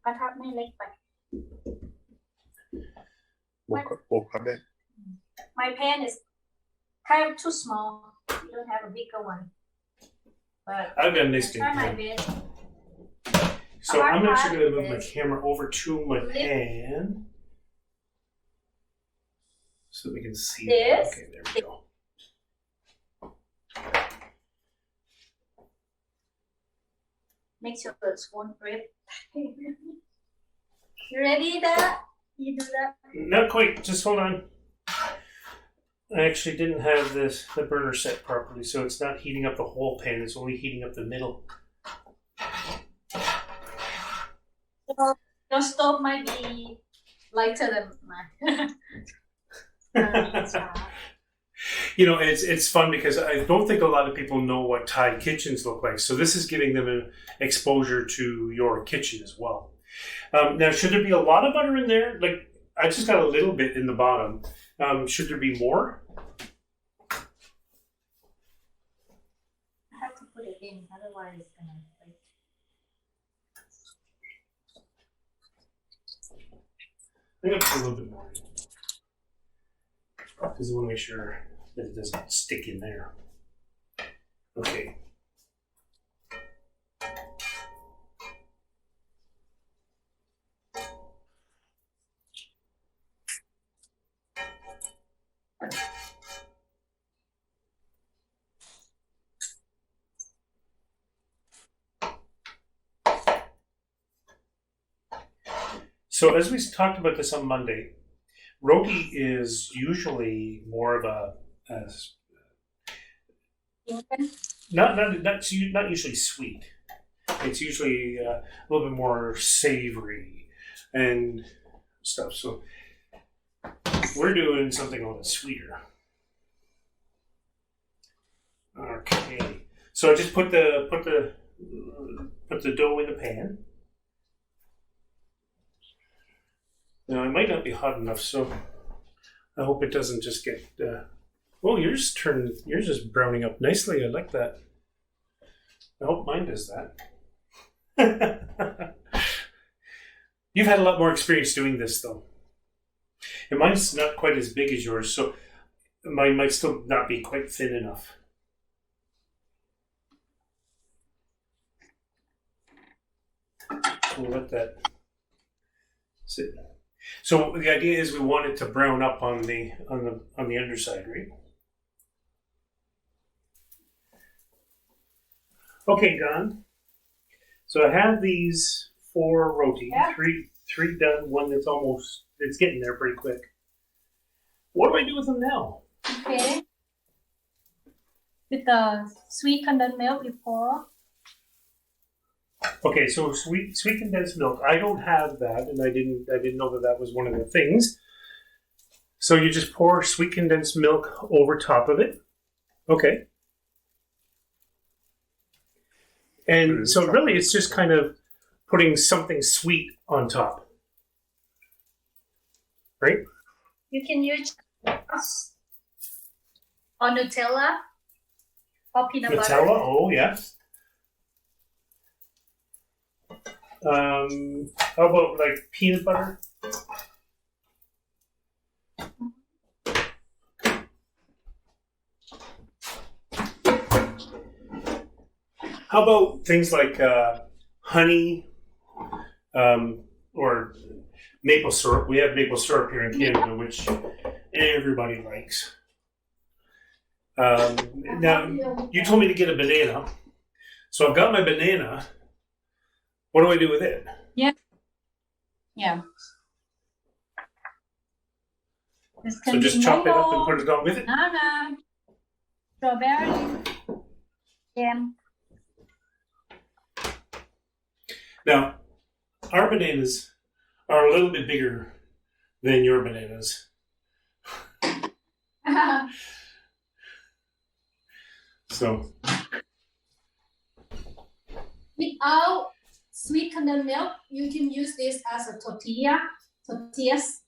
I have my leg back. โบกครับได้ My pan is kind of too small. You don't have a bigger one. But I've got a nice big try my pan. best. So I'm actually going to move my camera over to my pan so that we can see. This. Okay, there we go. Make sure it's one grip. You ready that? You do that? Not quite. Just hold on. I actually didn't have the burner set properly, so it's not heating up the whole pan. It's only heating up the middle. So your stove might be lighter than mine. You know, it's fun because I don't think a lot of people know what Thai kitchens look like. So this is giving them an exposure to your kitchen as well. Now, should there be a lot of butter in there? Like, I just got a little bit in the bottom. Should there be more? in, otherwise it's gonna break. I'm going to put a little bit more in. Because I want to make sure that it doesn't stick in there. Okay. So as we talked about this on Monday, roti is usually more of a not usually sweet. It's usually a little bit more savory and stuff. So we're doing something a little bit sweeter. Okay. So I just put the dough in the pan. Now, it might not be hot enough, so I hope it doesn't just get... Oh, yours is browning up nicely. I like that. I hope mine does that. You've had a lot more experience doing this, though. And mine's not quite as big as yours, so mine might still not be quite thin enough. We'll let that sit. So the idea is we want it to brown up on the underside, right? Okay, Don. So I have these 4 roti, Yeah. three done, one it's getting there pretty quick. What do I do with them now? Okay. With the sweet condensed milk you pour. Okay, so sweet condensed milk. I don't have that, and I didn't know that was one of the things. So you just pour sweet condensed milk over top of it. Okay. And so really it's just kind of putting something sweet on top. Right? You can use or Nutella or peanut butter. Nutella, oh yes. How about like peanut butter? How about things like honey or maple syrup? We have maple syrup here in Canada, which everybody likes. Now, you told me to get a banana. So I've got my banana. What do I do with it? Yeah. So just chop it up and put it on with it? Banana, strawberry, jam. Now, our bananas are a little bit bigger than your bananas. So, Without sweet condensed milk, you can use this as a tortillas.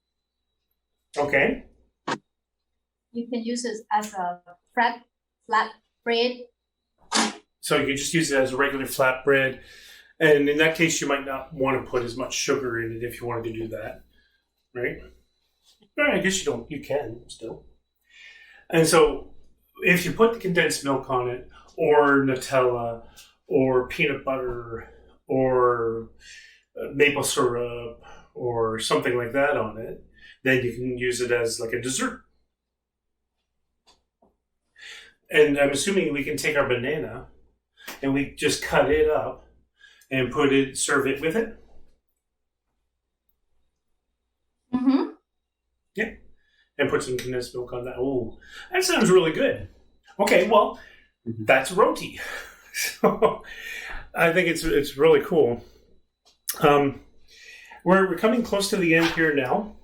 okay. You can use it as a flat bread. So you can just use it as a regular flatbread. And in that case, you might not want to put as much sugar in it if you wanted to do that, right? Or I guess you can still. And so if you put the condensed milk on it, or Nutella, or peanut butter, or maple syrup, or something like that on it, then you can use it as like a dessert. And I'm assuming we can take our banana and we just cut it up and serve it with it. Mm-hmm. Yeah. And put some condensed milk on that. Oh, that sounds really good. Okay, well, that's roti. So I think it's really cool. We're coming close to the end here now.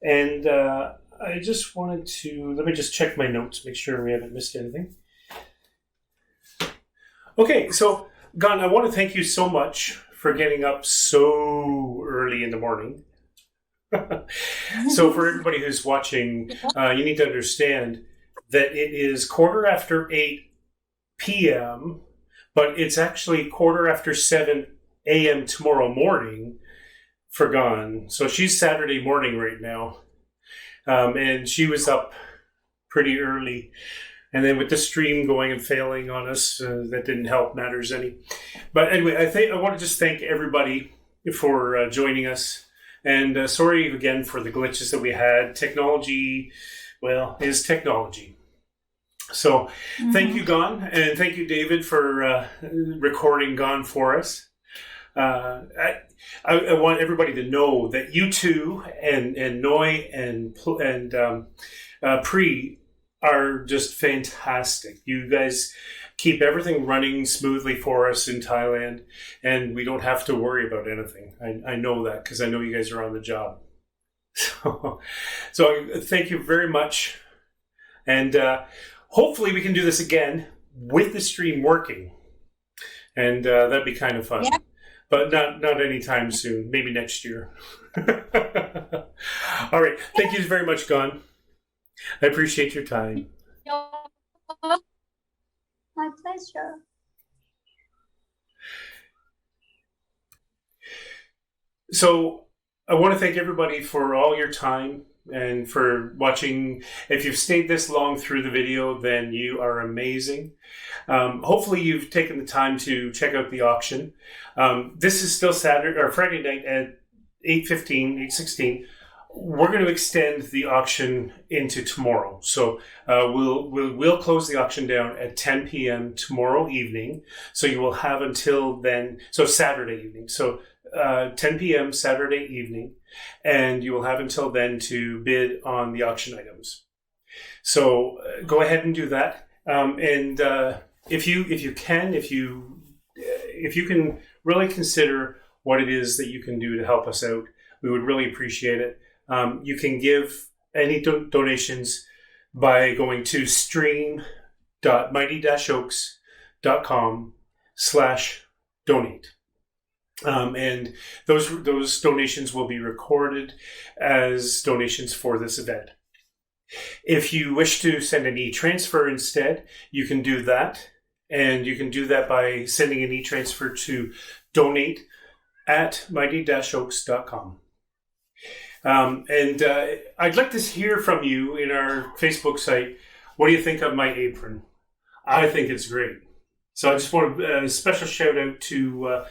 And I just wanted to, let me just check my notes, make sure we haven't missed anything. Okay, so Gan, I want to thank you so much for getting up so early in the morning. So for everybody who's watching, you need to understand that it is 8:15 p.m., but it's actually 7:15 a.m. tomorrow morning for Gone. So she's Saturday morning right now. And she was up pretty early. And then with the stream going and failing on us, that didn't help matters any. But anyway, I want to just thank everybody for joining us. And sorry again for the glitches that we had. Technology, well, is technology. So thank you, Gone, and thank you, David, for recording Gone for us. I want everybody to know that you two and Noi and Pri are just fantastic. You guys keep everything running smoothly for us in Thailand, and we don't have to worry about anything. I know that because I know you guys are on the job. So thank you very much, and hopefully we can do this again with the stream working, and that'd be kind of fun. Yeah. But not anytime soon. Maybe next year. All right. Thank you very much, Gone. I appreciate your time. My pleasure. So I want to thank everybody for all your time and for watching. If you've stayed this long through the video, then you are amazing. Hopefully you've taken the time to check out the auction. This is still Friday night at 8:16. We're going to extend the auction into tomorrow. So we'll close the auction down at 10 p.m. tomorrow evening. So you will have until then. So Saturday evening. So 10 p.m. Saturday evening, and you will have until then to bid on the auction items. So go ahead and do that. And if you can really consider what it is that you can do to help us out, we would really appreciate it. You can give any donations by going to stream.mighty-oaks.com/donate. And those donations will be recorded as donations for this event. If you wish to send an e-transfer instead, you can do that. And you can do that by sending an e-transfer to donate@mighty-oaks.com. And I'd like to hear from you in our Facebook site. What do you think of my apron? I think it's great. So I just want a special shout out to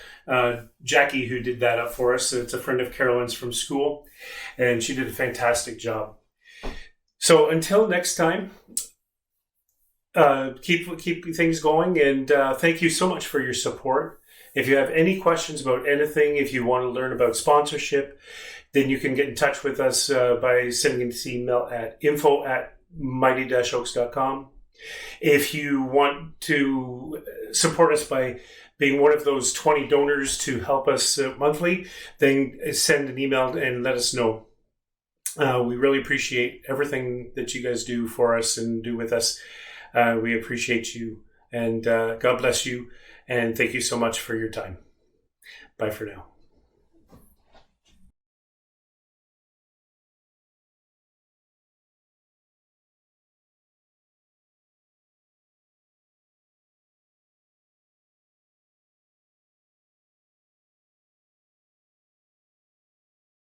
Jackie, who did that up for us. It's a friend of Carolyn's from school, and she did a fantastic job. So until next time, keep things going, and thank you so much for your support. If you have any questions about anything, if you want to learn about sponsorship, then you can get in touch with us by sending an email at info@mighty-oaks.com. If you want to support us by being one of those 20 donors to help us monthly, then send an email and let us know. We really appreciate everything that you guys do for us and do with us. We appreciate you, and God bless you, and thank you so much for your time. Bye for now.